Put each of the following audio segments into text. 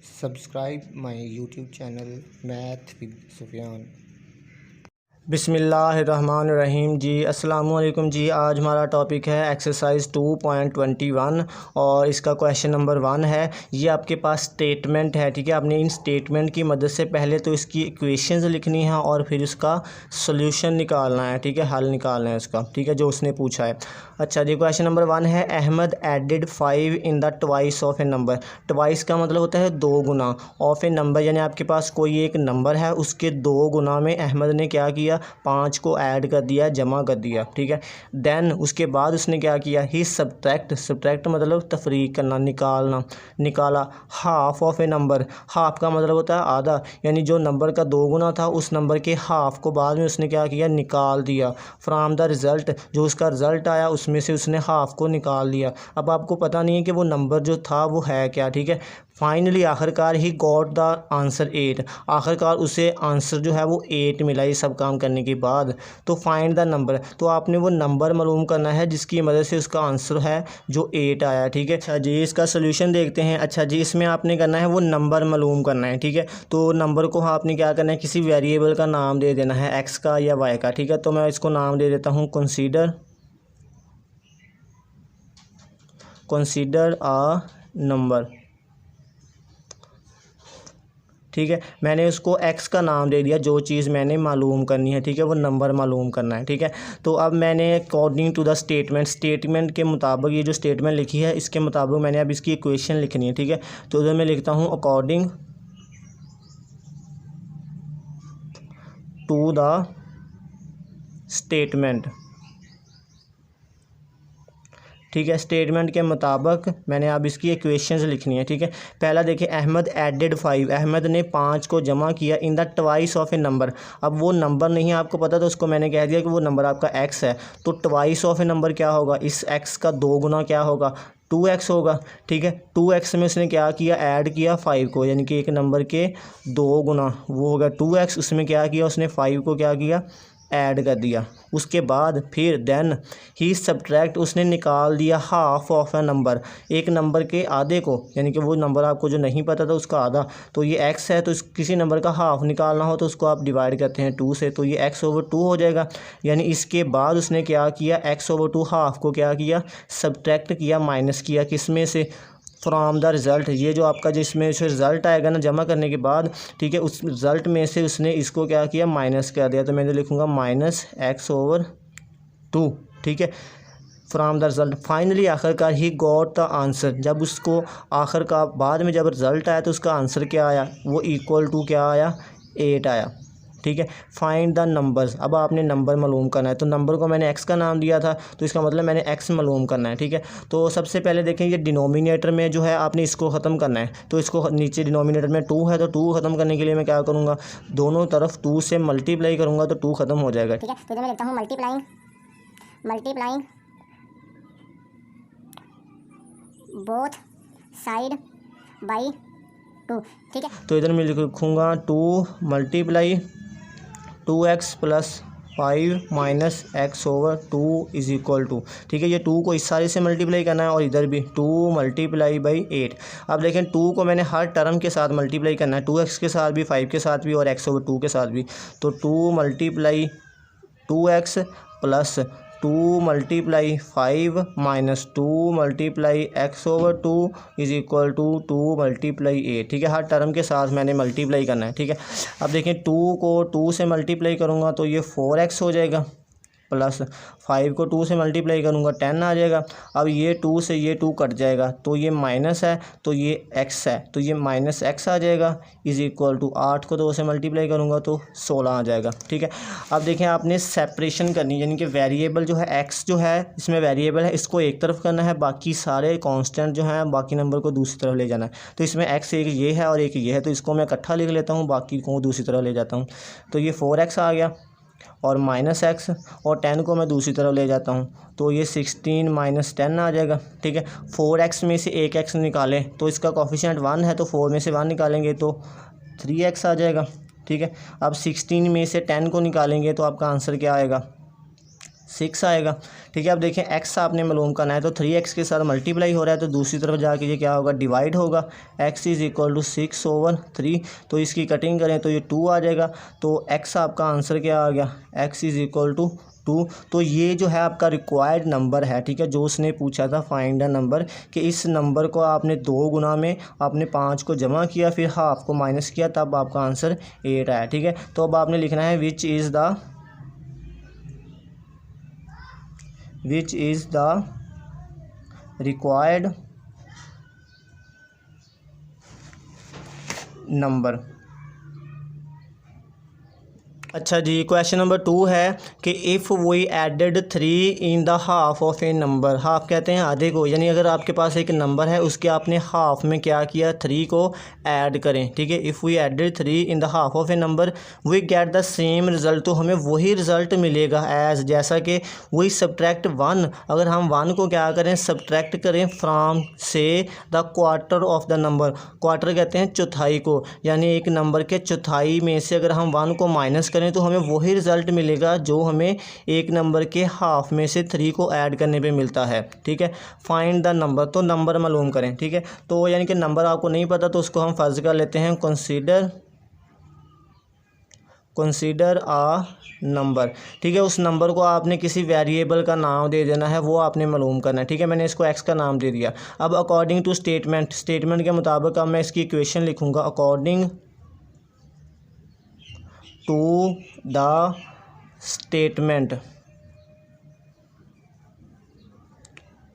Subscribe my YouTube channel Math with Sufyan। बिस्मिल्लाहिर्रहमानिर्रहीम जी। अस्सलामुअलैकुम जी। आज हमारा टॉपिक है एक्सरसाइज 2.21 और इसका क्वेश्चन नंबर 1 है। ये आपके पास स्टेटमेंट है, ठीक है। आपने इन स्टेटमेंट की मदद से पहले तो इसकी इक्वेशंस लिखनी है और फिर उसका सोल्यूशन निकालना है, ठीक है, हल निकालना है उसका, ठीक है, जो उसने पूछा है। अच्छा जी, क्वेश्चन नंबर 1 है Ahmad added 5 in the twice of a number. Twice का मतलब होता है दो गुना, ऑफ ए नंबर यानी आपके पास कोई एक नंबर है, उसके दो गुना में अहमद ने क्या किया, 5 को ऐड कर दिया, जमा कर दिया, ठीक है। देन उसके बाद उसने क्या किया, ही सब्ट्रैक्ट मतलब तफरीक करना, निकाला half of a number. Half का मतलब होता है आधा, यानी जो नंबर का दो गुना था उस नंबर के हाफ को बाद में उसने क्या किया, निकाल दिया। फ्राम द रिज़ल्ट, जो उसका रिज़ल्ट आया उसमें से उसने हाफ को निकाल दिया। अब आपको पता नहीं है कि वो नंबर जो था वो है क्या, ठीक है। फाइनली आखिरकार ही गॉट द आंसर 8, आखिरकार उसे आंसर जो है वो 8 मिला ये सब काम करने के बाद। तो फाइंड द नंबर, तो आपने वो नंबर मालूम करना है जिसकी मदद से उसका आंसर है जो 8 आया, ठीक है। अच्छा जी, इसका सोल्यूशन देखते हैं। अच्छा जी, इसमें आपने करना है वो नंबर मालूम करना है, ठीक है। तो नंबर को आपने क्या करना है, किसी वेरिएबल का नाम दे देना है, एक्स का या वाई का, ठीक है। तो मैं इसको नाम दे देता हूँ कंसीडर अ नंबर, ठीक है। मैंने उसको एक्स का नाम दे दिया, जो चीज़ मैंने मालूम करनी है, ठीक है, वो नंबर मालूम करना है, ठीक है। तो अब मैंने अकॉर्डिंग टू द स्टेटमेंट के मुताबिक, ये जो स्टेटमेंट लिखी है इसके मुताबिक मैंने अब इसकी इक्वेशन लिखनी है, ठीक है। तो उधर मैं लिखता हूँ अकॉर्डिंग टू द स्टेटमेंट, ठीक है। स्टेटमेंट के मुताबिक मैंने अब इसकी इक्वेशंस लिखनी है, ठीक है। पहला देखिए, अहमद एडेड 5, अहमद ने 5 को जमा किया इन the twice of a number. अब वो नंबर नहीं आपको पता तो उसको मैंने कह दिया कि वो नंबर आपका एक्स है। तो ट्वाइस ऑफ ए नंबर क्या होगा, इस एक्स का दो गुना क्या होगा, 2x होगा, ठीक है। 2x में उसने क्या किया, ऐड किया 5 को, यानी कि एक नंबर के दो गुना वो होगा 2x। उसमें क्या किया उसने, 5 को क्या किया, ऐड कर दिया। उसके बाद फिर देन ही सब्ट्रैक्ट, उसने निकाल दिया हाफ ऑफ ए नंबर, एक नंबर के आधे को, यानी कि वो नंबर आपको जो नहीं पता था उसका आधा। तो ये x है, तो किसी नंबर का हाफ निकालना हो तो उसको आप डिवाइड करते हैं 2 से, तो ये x/2 हो जाएगा। यानी इसके बाद उसने क्या किया, x/2 हाफ को क्या किया, सब्ट्रैक्ट किया, माइनस किया, किस में से, फ्राम द रिज़ल्ट। ये जो आपका जिसमें से रिज़ल्ट आएगा ना जमा करने के बाद, ठीक है, उस रिज़ल्ट में से उसने इसको क्या किया, माइनस कर दिया। तो मैं लिखूँगा -x/2, ठीक है, फ्राम द रिज़ल्ट। फाइनली आखिरकार ही गॉट द आंसर, जब उसको आखिरकार बाद में जब रिज़ल्ट आया तो उसका आंसर क्या आया, वो इक्वल टू क्या आया, 8 आया, ठीक है। फाइंड द नंबर्स, अब आपने नंबर मालूम करना है। तो नंबर को मैंने एक्स का नाम दिया था, तो इसका मतलब मैंने एक्स मालूम करना है, ठीक है। तो सबसे पहले देखें, ये डिनोमिनेटर में जो है आपने इसको ख़त्म करना है। तो इसको नीचे डिनोमिनेटर में 2 है, तो 2 ख़त्म करने के लिए मैं क्या करूँगा, दोनों तरफ 2 से मल्टीप्लाई करूँगा तो 2 ख़त्म हो जाएगा, ठीक है। तो मैं लिखता हूँ मल्टीप्लाइंग बोथ साइड बाई 2, ठीक है। तो इधर मैं लिखूँगा 2 multiply 2x + 5 - x/2 is equal to, ठीक है। ये 2 को इस सारे से मल्टीप्लाई करना है और इधर भी 2 × 8। अब देखें 2 को मैंने हर टर्म के साथ मल्टीप्लाई करना है, 2x के साथ भी, 5 के साथ भी और x/2 के साथ भी। तो 2 × 2x + 2 × 5 - 2 × x/2 is equal to 2 × 8, ठीक है। हर टर्म के साथ मैंने मल्टीप्लाई करना है, ठीक है। अब देखें 2 को 2 से मल्टीप्लाई करूँगा तो ये 4x हो जाएगा, प्लस 5 को 2 से मल्टीप्लाई करूँगा 10 आ जाएगा। अब ये 2 से ये 2 कट जाएगा, तो ये माइनस है, तो ये x है, तो ये -x आ जाएगा, इज़ इक्वल टू 8 को 2 से मल्टीप्लाई करूँगा तो 16 आ जाएगा, ठीक है। अब देखें आपने सेपरेशन करनी, यानी कि वेरिएबल जो है x जो है इसमें वेरिएबल है, इसको एक तरफ करना है, बाकी सारे कांस्टेंट जो हैं बाकी नंबर को दूसरी तरफ ले जाना है। तो इसमें x एक ये है और एक ये है, तो इसको मैं इकट्ठा लिख लेता हूँ, बाकी को दूसरी तरफ ले जाता हूँ। तो ये 4x आ गया और -x, और 10 को मैं दूसरी तरफ ले जाता हूँ तो ये 16 - 10 आ जाएगा, ठीक है। 4x में से एक x निकालें तो इसका कोफिशिएंट 1 है, तो 4 में से 1 निकालेंगे तो 3x आ जाएगा, ठीक है। अब 16 में से 10 को निकालेंगे तो आपका आंसर क्या आएगा, 6 आएगा। ठीक है, अब देखें x आपने मालूम करना है तो 3x के साथ मल्टीप्लाई हो रहा है तो दूसरी तरफ जाके ये क्या होगा, डिवाइड होगा। x इज़ इक्वल टू 6/3, तो इसकी कटिंग करें तो ये 2 आ जाएगा। तो x आपका आंसर क्या आ गया, x इज़ इक्वल टू 2। तो ये जो है आपका रिक्वायर्ड नंबर है। ठीक है, जो उसने पूछा था फाइंड द नंबर, कि इस नंबर को आपने 2 गुना में आपने 5 को जमा किया, फिर हाफ को माइनस किया, तब आपका आंसर 8 आया। ठीक है, तो अब आपने लिखना है which is the required number. अच्छा जी, क्वेश्चन नंबर 2 है कि if we added 3 in the half of a number. Half कहते हैं आधे को, यानी अगर आपके पास एक नंबर है उसके आपने हाफ में क्या किया, 3 को ऐड करें। ठीक है, if we added 3 in the half of a number we get the same result, तो हमें वही रिज़ल्ट मिलेगा एज, जैसा कि वी सब्ट्रैक्ट 1, अगर हम 1 को क्या करें, सब्ट्रैक्ट करें फ्राम से the quarter of the number. Quarter कहते हैं चौथाई को, यानी एक नंबर के चौथाई में से अगर हम 1 को माइनस करें तो हमें वही रिज़ल्ट मिलेगा जो हमें एक नंबर के हाफ में से 3 को ऐड करने पे मिलता है। ठीक है, फाइंड द नंबर, तो नंबर मालूम करें। ठीक है, तो यानी कि नंबर आपको नहीं पता तो उसको हम फर्ज कर लेते हैं कंसीडर आ नंबर। ठीक है, उस नंबर को आपने किसी वेरिएबल का नाम दे देना है, वो आपने मालूम करना है। ठीक है, मैंने इसको x का नाम दे दिया। अब अकॉर्डिंग टू स्टेटमेंट के मुताबिक अब मैं इसकी इक्वेशन लिखूँगा, अकॉर्डिंग टू द स्टेटमेंट।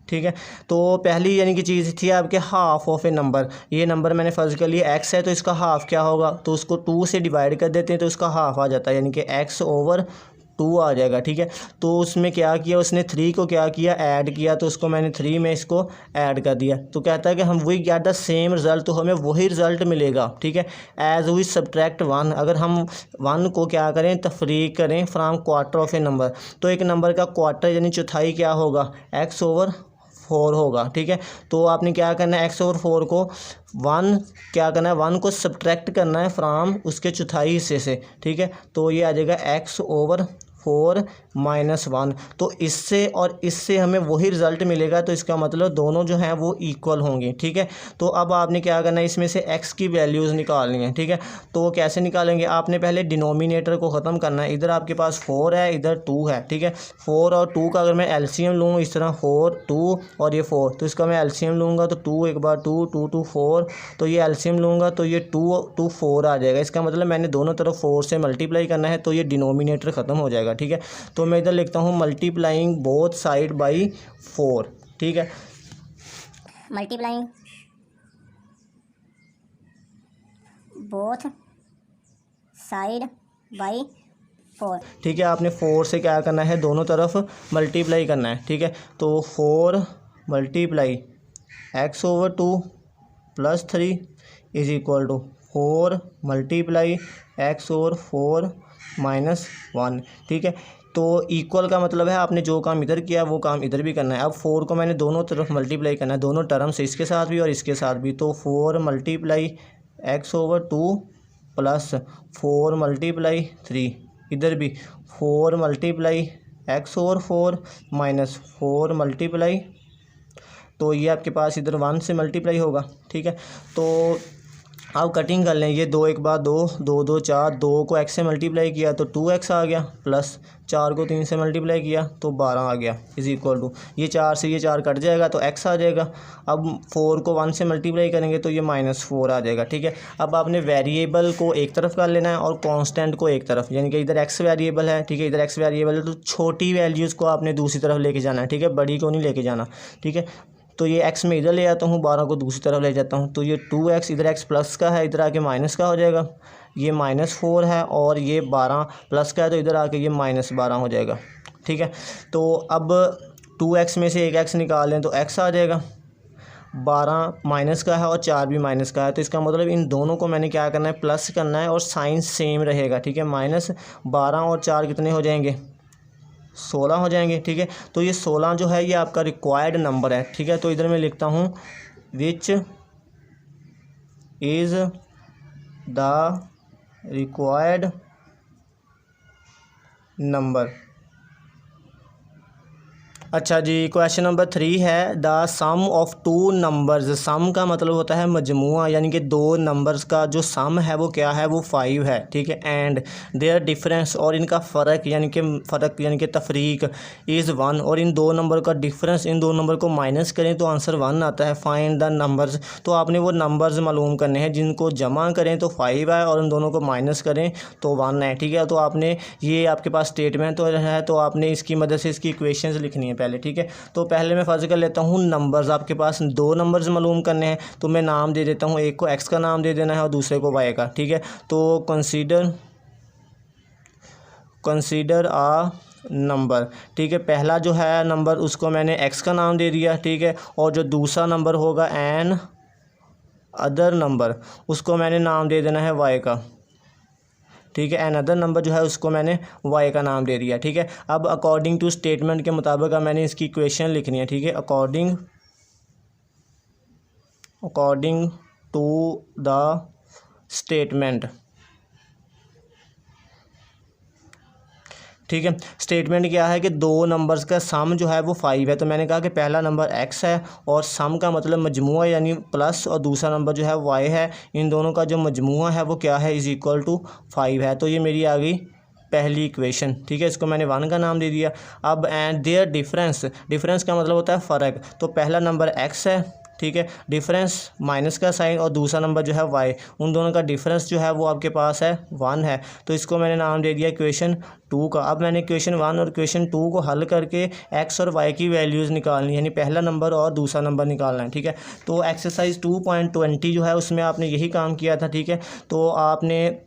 ठीक है, तो पहली यानी कि चीज़ थी आपके हाफ ऑफ ए नंबर। ये नंबर मैंने फर्ज कर लिया x है, तो इसका हाफ क्या होगा, तो उसको 2 से डिवाइड कर देते हैं तो उसका हाफ आ जाता है, यानी कि x/2 आ जाएगा। ठीक है, तो उसमें क्या किया, उसने 3 को क्या किया, ऐड किया, तो उसको मैंने 3 में इसको ऐड कर दिया। तो कहता है कि हम we get the same result, तो हमें वही रिज़ल्ट मिलेगा। ठीक है, एज वी सब्ट्रैक्ट 1, अगर हम 1 को क्या करें, तफरीक करें from quarter of a number, तो एक नंबर का क्वार्टर यानी चौथाई क्या होगा, x/4 होगा। ठीक है, तो आपने क्या करना है, x/4 को 1 क्या करना है, 1 को सब्ट्रैक्ट करना है फ्राम उसके चौथाई हिस्से से। ठीक है, तो ये आ जाएगा x/4 -1। तो इससे और इससे हमें वही रिज़ल्ट मिलेगा, तो इसका मतलब दोनों जो हैं वो इक्वल होंगे। ठीक है, तो अब आपने क्या करना है, इसमें से x की वैल्यूज़ निकालनी है। ठीक है, तो कैसे निकालेंगे, आपने पहले डिनोमिनेटर को ख़त्म करना है। इधर आपके पास 4 है, इधर 2 है। ठीक है, 4 और 2 का अगर मैं एलसीएम लूँ, इस तरह 4 2 और ये 4, तो इसका मैं एलसीएम लूँगा तो 2 एक बार 2 2 2 4, तो ये एलसीएम लूँगा तो ये 2 2 4 आ जाएगा। इसका मतलब मैंने दोनों तरफ 4 से मल्टीप्लाई करना है, तो ये डिनोमिनेटर ख़त्म हो जाएगा। ठीक है, तो मैं इधर लिखता हूँ मल्टीप्लाइंग बोथ साइड बाई 4। ठीक है, मल्टीप्लाइंग बोथ साइड बाई 4। ठीक है, आपने 4 से क्या करना है, दोनों तरफ मल्टीप्लाई करना है। ठीक है, तो 4 multiply x/2 + 3 is equal to 4 multiply x/4 -1। ठीक है, तो इक्वल का मतलब है आपने जो काम इधर किया वो काम इधर भी करना है। अब 4 को मैंने दोनों तरफ मल्टीप्लाई करना है, दोनों टर्म से, इसके साथ भी और इसके साथ भी। तो 4 मल्टीप्लाई x/2 + 4 मल्टीप्लाई 3, इधर भी 4 मल्टीप्लाई x/4 -4 मल्टीप्लाई, तो ये आपके पास इधर 1 से मल्टीप्लाई होगा। ठीक है, तो अब कटिंग कर लें, ये 2 एक बार 2 2 2 4, 2 को x से मल्टीप्लाई किया तो 2x आ गया, प्लस 4 को 3 से मल्टीप्लाई किया तो 12 आ गया, इज़ इक्वल टू ये 4 से ये 4 कट जाएगा तो x आ जाएगा। अब 4 को 1 से मल्टीप्लाई करेंगे तो ये -4 आ जाएगा। ठीक है, अब आपने वेरिएबल को एक तरफ कर लेना है और कांस्टेंट को एक तरफ, यानी कि इधर x वेरिएबल है। ठीक है, इधर x वेरिएबल है, तो छोटी वैल्यूज़ को आपने दूसरी तरफ लेके जाना है। ठीक है, बड़ी को नहीं लेके जाना। ठीक है, तो ये x में इधर ले आता हूँ, 12 को दूसरी तरफ ले जाता हूँ, तो ये 2x इधर x प्लस का है, इधर आके माइनस का हो जाएगा। ये -4 है और ये 12 प्लस का है, तो इधर आके ये -12 हो जाएगा। ठीक है, तो अब 2x में से एक x निकाल लें तो x आ जाएगा, 12 माइनस का है और 4 भी माइनस का है, तो इसका मतलब इन दोनों को मैंने क्या करना है, प्लस करना है और साइन सेम रहेगा। ठीक है, -12 और 4 कितने हो जाएंगे, 16 हो जाएंगे। ठीक है, तो ये 16 जो है ये आपका रिक्वायर्ड नंबर है। ठीक है, तो इधर मैं लिखता हूँ which is the required number. अच्छा जी, क्वेश्चन नंबर 3 है the sum of two numbers. Sum का मतलब होता है मजमुआ, यानी कि दो नंबर्स का जो सम है वो क्या है, वो 5 है, ठीक है। एंड देयर डिफरेंस, और इनका फ़र्क यानी कि तफरीक इज़ 1, और इन दो नंबर का डिफरेंस, इन दो नंबर को माइनस करें तो आंसर 1 आता है। फाइंड द नंबर्स, तो आपने वो नंबर्स मालूम करने हैं जिनको जमा करें तो 5 है और इन दोनों को माइनस करें तो 1 है, ठीक है। तो आपने ये आपके पास स्टेटमेंट तो है, तो आपने इसकी मदद से इसकी इक्वेशंस लिखनी है पहले, ठीक है। तो पहले मैं फर्ज कर लेता हूँ नंबर्स, आपके पास दो नंबर्स मालूम करने हैं, तो मैं नाम दे देता हूँ, एक को एक्स का नाम दे देना है और दूसरे को वाई का, ठीक है। तो कंसीडर आ नंबर, ठीक है। पहला जो है नंबर उसको मैंने एक्स का नाम दे दिया, ठीक है, और जो दूसरा नंबर होगा एन अदर नंबर, उसको मैंने नाम दे देना है वाई का, ठीक है। एन अदर नंबर जो है उसको मैंने वाई का नाम दे दिया, ठीक है। अब अकॉर्डिंग टू स्टेटमेंट के मुताबिक अब मैंने इसकी इक्वेशन लिखनी है, ठीक है। अकॉर्डिंग टू द स्टेटमेंट, ठीक है। स्टेटमेंट क्या है कि दो नंबर्स का सम जो है वो 5 है, तो मैंने कहा कि पहला नंबर x है और सम का मतलब मजमुआ यानी प्लस, और दूसरा नंबर जो है y है, इन दोनों का जो मजमुआ है वो क्या है, इज़ इक्वल टू 5 है। तो ये मेरी आ गई पहली इक्वेशन, ठीक है। इसको मैंने 1 का नाम दे दिया। अब एंड देयर डिफरेंस का मतलब होता है फ़र्क, तो पहला नंबर x है, ठीक है, डिफरेंस माइनस का साइन, और दूसरा नंबर जो है y, उन दोनों का डिफरेंस जो है वो आपके पास है 1 है, तो इसको मैंने नाम दे दिया इक्वेशन 2 का। अब मैंने इक्वेशन 1 और इक्वेशन 2 को हल करके x और y की वैल्यूज़ निकालनी, यानी पहला नंबर और दूसरा नंबर निकालना है, ठीक है। तो एक्सरसाइज 2.20 जो है उसमें आपने यही काम किया था, ठीक है। तो आपने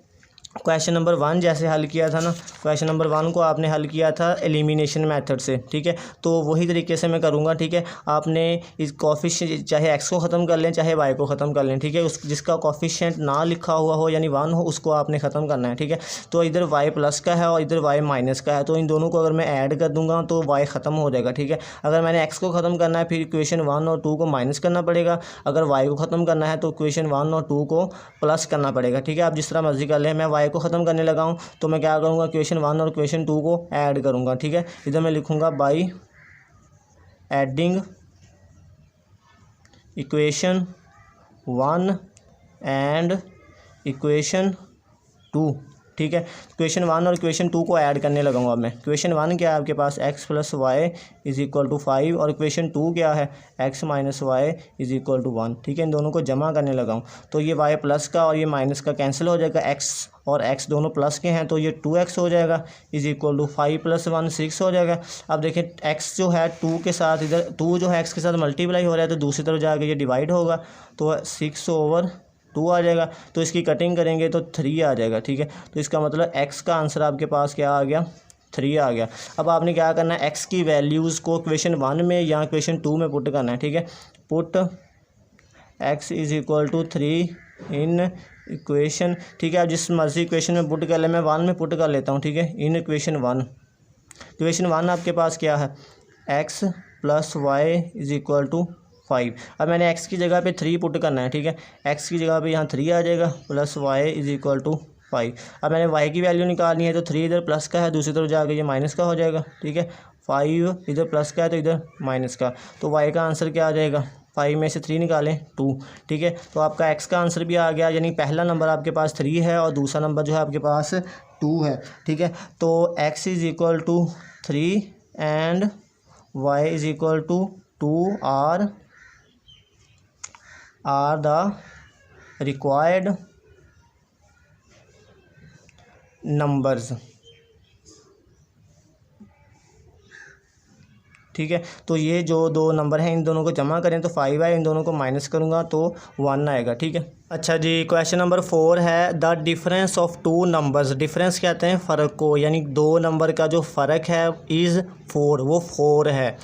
क्वेश्चन नंबर 1 जैसे हल किया था ना, क्वेश्चन नंबर 1 को आपने हल किया था एलिमिनेशन मेथड से, ठीक है। तो वही तरीके से मैं करूँगा, ठीक है। आपने इस कोफिशिएंट चाहे x को ख़त्म कर लें चाहे y को ख़त्म कर लें, ठीक है। उस जिसका कोफिशिएंट ना लिखा हुआ हो यानी 1 हो उसको आपने ख़त्म करना है, ठीक है। तो इधर y प्लस का है और इधर y माइनस का है, तो इन दोनों को अगर मैं ऐड कर दूँगा तो y ख़त्म हो जाएगा, ठीक है। अगर मैंने x को ख़त्म करना है फिर इक्वेशन 1 और 2 को माइनस करना पड़ेगा, अगर y को ख़त्म करना है तो इक्वेशन 1 और 2 को प्लस करना पड़ेगा, ठीक है। आप जिस तरह मर्जी कर लें। मैं y को ख़त्म करने लगा हूँ तो मैं क्या करूँगा, इक्वेशन 1 और इक्वेशन 2 को ऐड करूँगा, ठीक है। इधर मैं लिखूँगा by adding equation 1 and equation 2, ठीक है। इक्वेशन 1 और इक्वेशन 2 को ऐड करने लगाऊंगा मैं। इक्वेशन 1 क्या है आपके पास, x plus y is equal to 5, और इक्वेशन 2 क्या है, x minus y is equal to 1, ठीक है। इन दोनों को जमा करने लगाऊँ तो ये y प्लस का और ये माइनस का कैंसिल हो जाएगा, x और x दोनों प्लस के हैं तो ये 2x हो जाएगा इज़ इक्वल टू 5 प्लस 1 6 हो जाएगा। अब देखें x जो है 2 के साथ, इधर 2 जो है x के साथ मल्टीप्लाई हो रहा है तो दूसरी तरफ जाकर ये डिवाइड होगा तो 6/2 आ जाएगा। तो इसकी कटिंग करेंगे तो 3 आ जाएगा, ठीक है। तो इसका मतलब x का आंसर आपके पास क्या आ गया, 3 आ गया। अब आपने क्या करना है, x की वैल्यूज़ को इक्वेशन 1 में या इक्वेशन 2 में पुट करना है, ठीक है। Put x is equal to 3 in equation, ठीक है। आप जिस मर्जी इक्वेशन में पुट कर ले, मैं 1 में पुट कर लेता हूँ, ठीक है। इन इक्वेशन 1, इक्वेशन 1 आपके पास क्या है, x plus y is equal to 5। अब मैंने x की जगह पे 3 पुट करना है, ठीक है। x की जगह पे यहाँ 3 आ जाएगा plus y is equal to 5। अब मैंने y की वैल्यू निकालनी है तो 3 इधर प्लस का है, दूसरी तरफ जाके ये माइनस का हो जाएगा, ठीक है। 5 इधर प्लस का है तो इधर माइनस का, तो y का आंसर क्या आ जाएगा, 5 में से 3 निकालें 2, ठीक है। तो आपका x का आंसर भी आ गया, यानी पहला नंबर आपके पास 3 है और दूसरा नंबर जो है आपके पास 2 है, ठीक है। तो x is equal to 3 and y is equal to 2 are the required numbers, ठीक है। तो ये जो दो नंबर हैं इन दोनों को जमा करें तो 5 है, इन दोनों को माइनस करूँगा तो 1 आएगा, ठीक है। अच्छा जी, क्वेश्चन नंबर 4 है the difference of two numbers. Difference कहते हैं फ़र्क को, यानी दो नंबर का जो फ़र्क है इज़ 4, वो 4 है।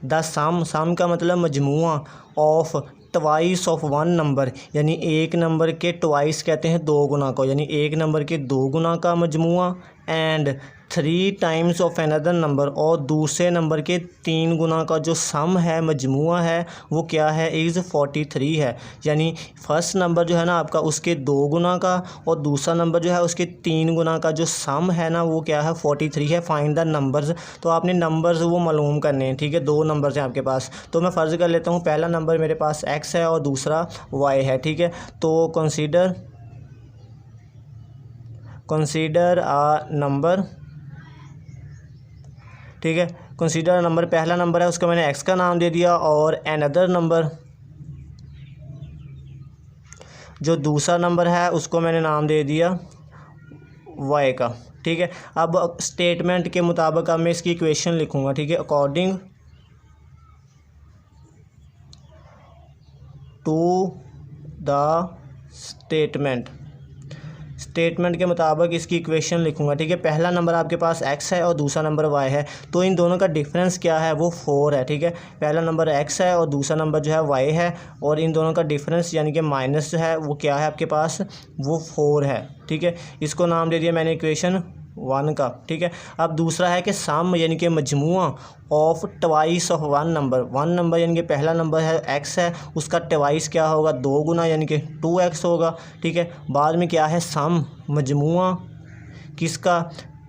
द सम का मतलब मजमुआ ऑफ ट्वाइस ऑफ 1 नंबर, यानी एक नंबर के ट्वाइस कहते हैं 2 गुना को, यानी एक नंबर के 2 गुना का मजमुआ, and 3 times of another number, और दूसरे नंबर के 3 गुना का जो सम है, मजमुआ है, वो क्या है, इज़ 43 है। यानी फर्स्ट नंबर जो है ना आपका, उसके 2 गुना का, और दूसरा नंबर जो है उसके 3 गुना का जो सम है ना, वो क्या है, 43 है। Find the numbers. तो आपने नंबर्स वो मालूम करने हैं, ठीक है। 2 नंबर्स हैं आपके पास, तो मैं फ़र्ज़ कर लेता हूँ पहला नंबर मेरे पास x है और दूसरा y है, ठीक है। तो कंसीडर आ नंबर, ठीक है। कंसीडर नंबर, पहला नंबर है उसका मैंने x का नाम दे दिया, और अनदर नंबर जो दूसरा नंबर है उसको मैंने नाम दे दिया y का, ठीक है। अब स्टेटमेंट के मुताबिक अब मैं इसकी इक्वेशन लिखूँगा, ठीक है। अकॉर्डिंग टू द स्टेटमेंट के मुताबिक इसकी इक्वेशन लिखूंगा, ठीक है। पहला नंबर आपके पास x है और दूसरा नंबर y है, तो इन दोनों का डिफरेंस क्या है, वो 4 है, ठीक है। पहला नंबर x है और दूसरा नंबर जो है y है, और इन दोनों का डिफरेंस यानी कि माइनस जो है वो क्या है आपके पास, वो 4 है, ठीक है। इसको नाम दे दिया मैंने इक्वेशन 1 का, ठीक है। अब दूसरा है कि सम यानी कि मजमुआ of twice of one number यानी कि पहला नंबर है x है, उसका ट्वाइस क्या होगा, 2 गुना यानी कि 2x होगा, ठीक है। बाद में क्या है, सम मजमुआ किसका,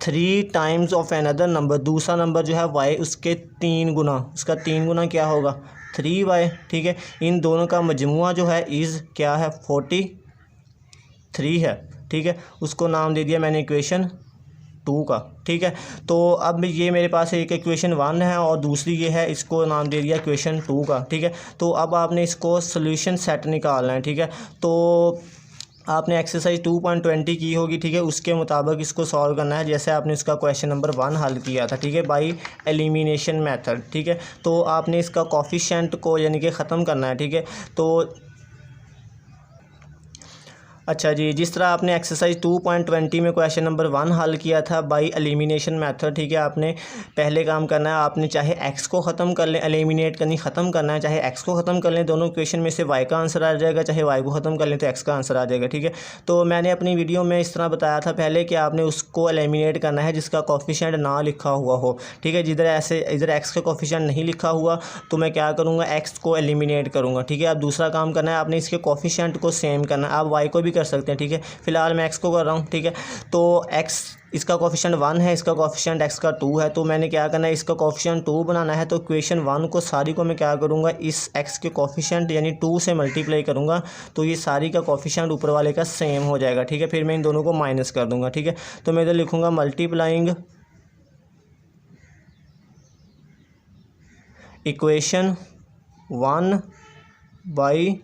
3 टाइम्स ऑफ अनदर नंबर, दूसरा नंबर जो है y, उसके 3 गुना, उसका 3 गुना क्या होगा, 3y, ठीक है। इन दोनों का मजमुआ जो है इज़ क्या है, 43 है, ठीक है। उसको नाम दे दिया मैंने इक्वेशन 2 का, ठीक है। तो अब ये मेरे पास एक इक्वेशन 1 है और दूसरी ये है, इसको नाम दे दिया इक्वेशन 2 का, ठीक है। तो अब आपने इसको सोल्यूशन सेट निकालना है, ठीक है। तो आपने एक्सरसाइज 2.20 की होगी, ठीक है। उसके मुताबिक इसको सॉल्व करना है, जैसे आपने इसका क्वेश्चन नंबर 1 हल किया था, ठीक है, बाय एलिमिनेशन मेथड, ठीक है। तो आपने इसका कोफिशिएंट को यानी कि ख़त्म करना है, ठीक है। तो अच्छा जी, जिस तरह आपने एक्सरसाइज 2.20 में क्वेश्चन नंबर 1 हल किया था बाय एलिमिनेशन मेथड, ठीक है। आपने पहले काम करना है, आपने चाहे x को ख़त्म कर लें, एलिमिनेट करनी ख़त्म करना है, चाहे x को ख़त्म कर लें, दोनों इक्वेशन में से y का आंसर आ जाएगा, चाहे y को ख़त्म कर लें तो x का आंसर आ जाएगा, ठीक है। तो मैंने अपनी वीडियो में इस तरह बताया था पहले कि आपने उसको एलिमिनेट करना है जिसका कोफिशिएंट ना लिखा हुआ हो, ठीक है। इधर x का कोफिशिएंट नहीं लिखा हुआ तो मैं क्या करूँगा, x को एलिमिनेट करूँगा, ठीक है। अब दूसरा काम करना है, आपने इसके कोफिशिएंट को सेम करना है। आप y को भी कर सकते हैं, ठीक है। फिलहाल मैं x को कर रहा हूँ, ठीक है। तो x इसका कोफिशिएंट 1 है, इसका कोफिशिएंट x का 2 है, तो मैंने क्या करना है, इसका कोफिशिएंट 2 बनाना है। तो इक्वेशन 1 को सारी को मैं क्या करूँगा, इस x के कोफिशिएंट यानी 2 से मल्टीप्लाई करूँगा, तो ये सारी का कोफिशिएंट ऊपर वाले का सेम हो जाएगा, ठीक है। फिर मैं इन दोनों को माइनस कर दूँगा, ठीक है। तो मैं इधर लिखूँगा मल्टीप्लाइंग इक्वेशन 1 बाई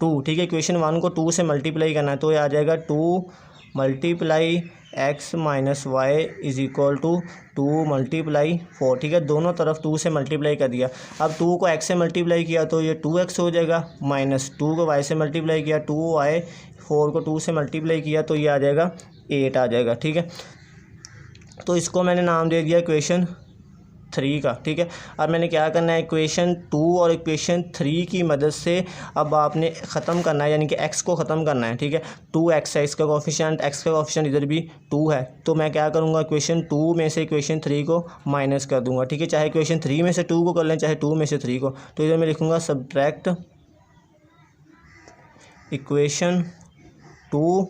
2, ठीक है। इक्वेशन 1 को 2 से मल्टीप्लाई करना है, तो ये आ जाएगा 2 multiply x minus y is equal to 2 multiply 4, ठीक है। दोनों तरफ 2 से मल्टीप्लाई कर दिया। अब 2 को x से मल्टीप्लाई किया तो ये 2x हो जाएगा, माइनस 2 को y से मल्टीप्लाई किया 2y, 4 को 2 से मल्टीप्लाई किया तो ये आ जाएगा 8 आ जाएगा, ठीक है। तो इसको मैंने नाम दे दिया इक्वेशन 3 का, ठीक है। अब मैंने क्या करना है, इक्वेशन 2 और इक्वेशन 3 की मदद से अब आपने ख़त्म करना है, यानी कि x को ख़त्म करना है, ठीक है। 2x है इसका कोफिशिएंट, x का कोफिशिएंट इधर भी 2 है, तो मैं क्या करूँगा, इक्वेशन 2 में से इक्वेशन 3 को माइनस कर दूँगा, ठीक है। चाहे इक्वेशन 3 में से 2 को कर लें, चाहे 2 में से 3 को। तो इधर मैं लिखूँगा सब्ट्रैक्ट इक्वेशन 2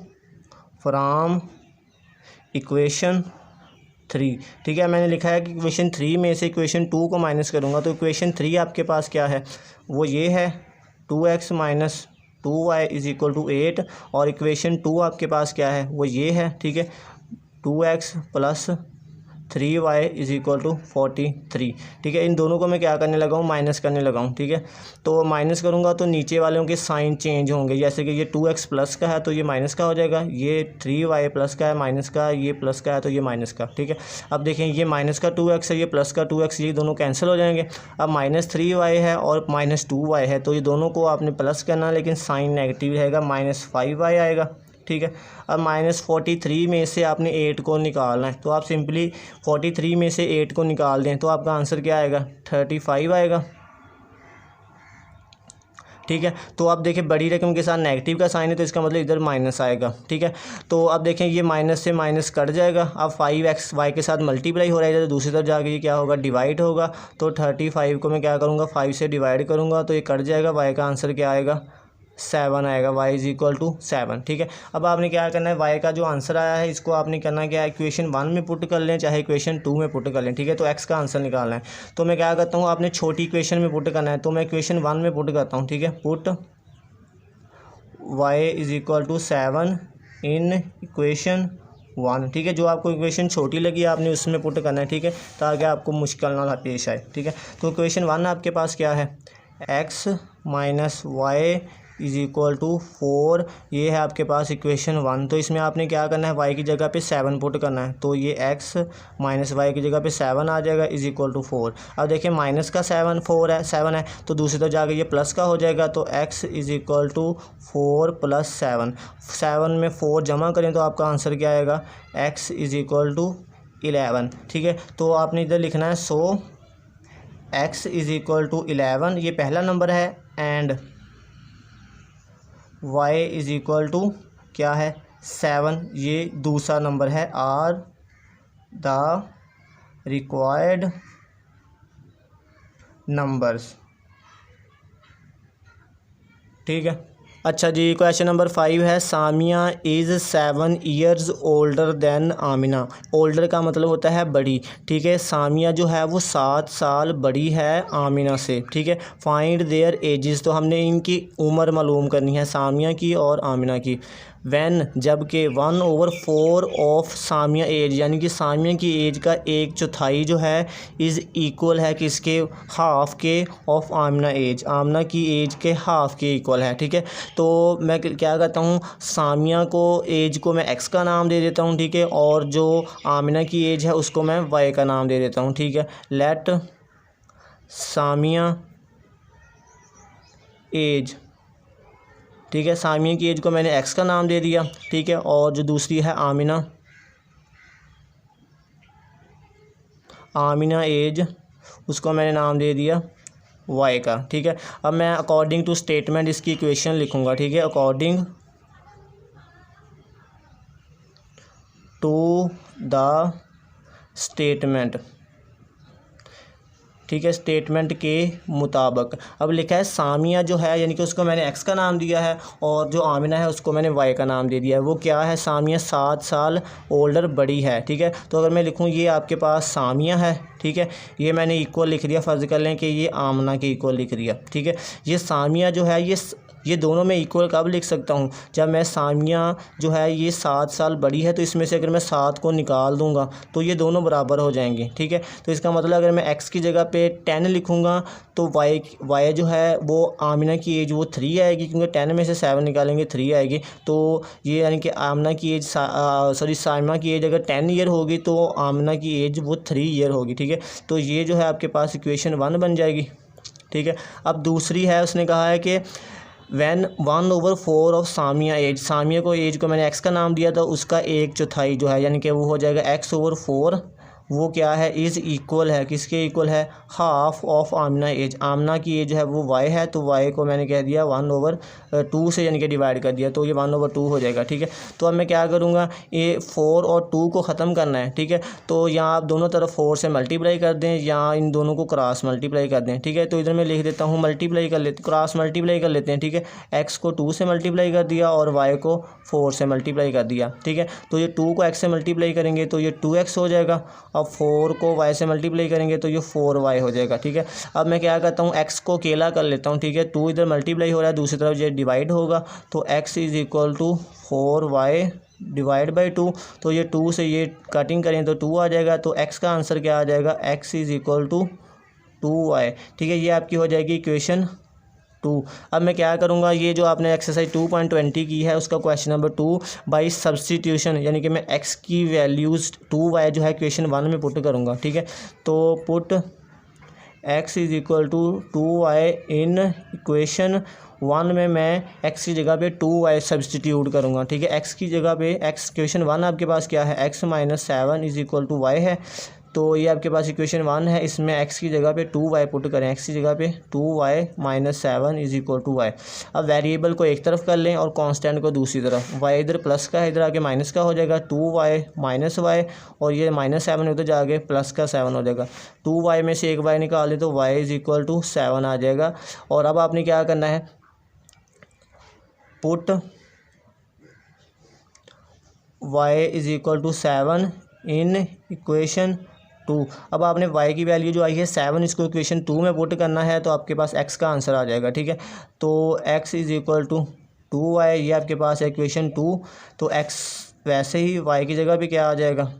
फ्राम इक्वेशन 3, ठीक है। मैंने लिखा है कि इक्वेशन 3 में से इक्वेशन 2 को माइनस करूँगा, तो इक्वेशन 3 आपके पास क्या है, वो ये है 2x minus 2y is equal to 8, और इक्वेशन 2 आपके पास क्या है, वो ये है, ठीक है, 2x plus 3y is equal to 43, ठीक है। इन दोनों को मैं क्या करने लगा हूँ, माइनस करने लगा हूँ, ठीक है। तो माइनस करूँगा तो नीचे वालों के साइन चेंज होंगे, जैसे कि ये 2x प्लस का है तो ये माइनस का हो जाएगा, ये 3y प्लस का है माइनस का, ये प्लस का है तो ये माइनस का, ठीक है। अब देखें, ये माइनस का 2x है, ये प्लस का 2x, ये दोनों कैंसिल हो जाएंगे। अब माइनस 3y है और माइनस 2y है, तो ये दोनों को आपने प्लस करना, लेकिन साइन नेगेटिव रहेगा, माइनस 5y आएगा, ठीक है। अब माइनस 43 में से आपने 8 को निकालना है, तो आप सिंपली 43 में से 8 को निकाल दें तो आपका आंसर क्या आएगा, 35 आएगा, ठीक है। तो अब देखें बड़ी रकम के साथ नेगेटिव का साइन है तो इसका मतलब इधर माइनस आएगा, ठीक है। तो अब देखें ये माइनस से माइनस कट जाएगा। अब 5x y के साथ मल्टीप्लाई हो रहा है तो दूसरी तरफ जाके ये क्या होगा, डिवाइड होगा। तो 35 को मैं क्या करूँगा, 5 से डिवाइड करूँगा तो ये कट जाएगा। y का आंसर क्या आएगा, 7 आएगा। y इज़ इक्वल टू 7, ठीक है। अब आपने क्या करना है, y का जो आंसर आया है इसको आपने करना क्या है, इक्वेशन 1 में पुट कर लें चाहे इक्वेशन 2 में पुट कर लें, ठीक है। तो x का आंसर निकालना है तो मैं क्या करता हूँ, आपने छोटी इक्वेशन में पुट करना है तो मैं इक्वेशन 1 में पुट करता हूँ, ठीक है। Put y is equal to 7 in equation 1, ठीक है। जो आपको इक्वेशन छोटी लगी आपने उसमें पुट करना है, ठीक है, ताकि आपको मुश्किल ना पेश आए, ठीक है। तो इक्वेशन 1 आपके पास क्या है, x minus y is equal to 4, ये है आपके पास इक्वेशन 1। तो इसमें आपने क्या करना है, y की जगह पे 7 पुट करना है तो ये x माइनस वाई की जगह पे 7 आ जाएगा इज़ इक्वल टू 4। अब देखिए माइनस का 7 है तो दूसरी तरफ जाके ये प्लस का हो जाएगा तो x is equal to 4 plus 7 में 4 जमा करें तो आपका आंसर क्या आएगा, x इज़ इक्वल टू 11, ठीक है। तो आपने इधर लिखना है so x is equal to 11, ये पहला नंबर है, and y is equal to क्या है, 7, ये दूसरा नंबर है। आर द रिक्वायर्ड नंबर्स, ठीक है। अच्छा जी, क्वेश्चन नंबर 5 है, Samiya is 7 years older than Amina. Older का मतलब होता है बड़ी, ठीक है। सामिया जो है वो 7 साल बड़ी है आमिना से, ठीक है। फाइंड देयर एजेस, तो हमने इनकी उम्र मालूम करनी है, सामिया की और आमिना की। वैन, जबकि 1/4 ऑफ सामिया एज, यानी कि सामिया की एज का 1/4 जो है इज़ इक्वल है किसके, हाफ़ के ऑफ आमिना एज, आमिना की एज के हाफ़ के इक्वल है, ठीक है। तो मैं क्या करता हूँ, सामिया को एज को मैं x का नाम दे देता हूँ, ठीक है, और जो आमिना की एज है उसको मैं y का नाम दे देता हूँ, ठीक है। लेट सामिया एज, ठीक है, सामिया की एज को मैंने x का नाम दे दिया, ठीक है, और जो दूसरी है आमिना एज, उसको मैंने नाम दे दिया y का, ठीक है। अब मैं अकॉर्डिंग टू स्टेटमेंट इसकी इक्वेशन लिखूंगा, ठीक है। अकॉर्डिंग टू द स्टेटमेंट, ठीक है, स्टेटमेंट के मुताबिक। अब लिखा है सामिया जो है, यानी कि उसको मैंने x का नाम दिया है और जो आमिना है उसको मैंने y का नाम दे दिया है। वो क्या है, सामिया 7 साल ओल्डर बड़ी है, ठीक है। तो अगर मैं लिखूँ ये आपके पास सामिया है, ठीक है, ये मैंने इक्वल लिख दिया, फ़र्ज़ कर लें कि ये आमना के इक्वल लिख दिया, ठीक है। ये सामिया जो है ये दोनों में इक्वल कब लिख सकता हूँ, जब मैं सामिया जो है ये 7 साल बड़ी है तो इसमें से अगर मैं 7 को निकाल दूंगा तो ये दोनों बराबर हो जाएंगे, ठीक है। तो इसका मतलब अगर मैं x की जगह पे 10 लिखूँगा तो y जो है वो आमिना की एज वो 3 आएगी, क्योंकि 10 में से 7 निकालेंगे 3 आएगी। तो ये यानी कि आमिना की एज सामिया की एज अगर 10 ईयर होगी तो आमिना की एज वो 3 ईयर होगी, ठीक है। तो ये जो है आपके पास इक्वेशन 1 बन जाएगी, ठीक है। अब दूसरी है, उसने कहा है कि when 1/4 of Samiya age, Samiya को एज को मैंने x का नाम दिया था, उसका 1/4 जो है यानी कि वो हो जाएगा x/4, वो क्या है, इज़ इक्वल है किसके इक्वल है, हाफ़ ऑफ आमना एज, आमना की एज है वो y है, तो y को मैंने कह दिया 1/2 से यानी कि डिवाइड कर दिया तो ये 1/2 हो जाएगा, ठीक है। तो अब मैं क्या करूँगा, ये 4 और 2 को ख़त्म करना है, ठीक है। तो यहाँ आप दोनों तरफ 4 से मल्टीप्लाई कर दें या इन दोनों को क्रॉस मल्टीप्लाई कर दें, ठीक है। तो इधर मैं लिख देता हूँ मल्टीप्लाई कर लेते, क्रॉस मल्टीप्लाई कर लेते हैं, ठीक है। x को 2 से मल्टीप्लाई कर दिया और y को 4 से मल्टीप्लाई कर दिया, ठीक है। तो ये 2 को x से मल्टीप्लाई करेंगे तो ये 2x हो जाएगा, अब 4 को y से मल्टीप्लाई करेंगे तो ये 4y हो जाएगा, ठीक है। अब मैं क्या करता हूँ, x को अकेला कर लेता हूँ, ठीक है। 2 इधर मल्टीप्लाई हो रहा है, दूसरी तरफ ये डिवाइड होगा तो x is equal to 4y divide by 2, तो ये 2 से ये कटिंग करें तो 2 आ जाएगा, तो x का आंसर क्या आ जाएगा, x is equal to 2y, ठीक है। ये आपकी हो जाएगी इक्वेशन 2। अब मैं क्या करूँगा, ये जो आपने एक्सरसाइज 2.20 की है उसका क्वेश्चन नंबर 2 बाई सब्सटीट्यूशन, यानी कि मैं x की वैल्यूज़ 2y जो है इक्वेशन 1 में पुट करूँगा, ठीक है। तो put x is equal to 2y in equation 1 में मैं x की जगह पे 2y सब्सटीट्यूट करूँगा, ठीक है। x की जगह पे x इक्वेशन 1 आपके पास क्या है, x minus 7 is equal to y है, तो ये आपके पास इक्वेशन 1 है। इसमें x की जगह पे 2y पुट करें, x की जगह पे 2y minus 7 is equal to y। अब वेरिएबल को एक तरफ कर लें और कांस्टेंट को दूसरी तरफ। y इधर प्लस का है, इधर आके माइनस का हो जाएगा, 2y माइनस y, और ये -7 उधर जाके प्लस का 7 हो जाएगा। 2y में से एक y निकाल दे तो y इज इक्वल टू 7 आ जाएगा। और अब आपने क्या करना है, put y is equal to 7 in equation 2। अब आपने y की वैल्यू जो आई है 7, इसको इक्वेशन 2 में पुट करना है तो आपके पास x का आंसर आ जाएगा। ठीक है, तो x is equal to 2y, ये आपके पास है इक्वेशन 2। तो x वैसे ही y की जगह पे क्या आ जाएगा,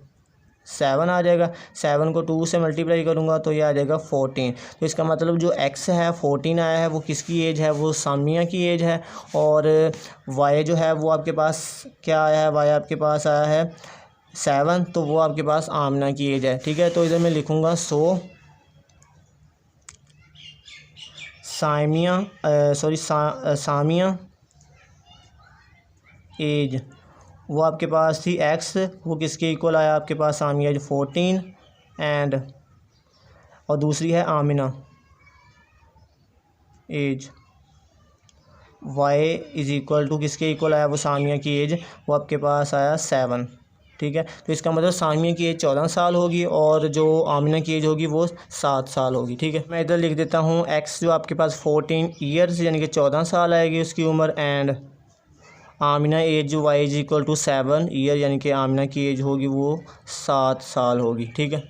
7 आ जाएगा। 7 को 2 से मल्टीप्लाई करूँगा तो ये आ जाएगा 14। तो इसका मतलब जो x है 14 आया है वो किसकी एज है, वो सामिया की एज है। और y जो है वो आपके पास क्या आया है, y आपके पास आया है 7, तो वो आपके पास आमना की एज है। ठीक है, तो इधर मैं लिखूँगा सामिया एज वो आपके पास थी x, वो किसके इक्वल आया आपके पास, सामिया एज 14 एंड, और दूसरी है Amina age y is equal to किसके इक्वल आया, वो सामिया की एज वो आपके पास आया 7। ठीक है, तो इसका मतलब सामिया की एज 14 साल होगी और जो आमिना की एज होगी वो 7 साल होगी। ठीक है, मैं इधर लिख देता हूँ x जो आपके पास 14 ईयर्स यानी कि 14 साल आएगी उसकी उम्र, एंड आमिना एज जो y is equal to 7 year यानी कि आमिना की एज होगी वो 7 साल होगी। ठीक है।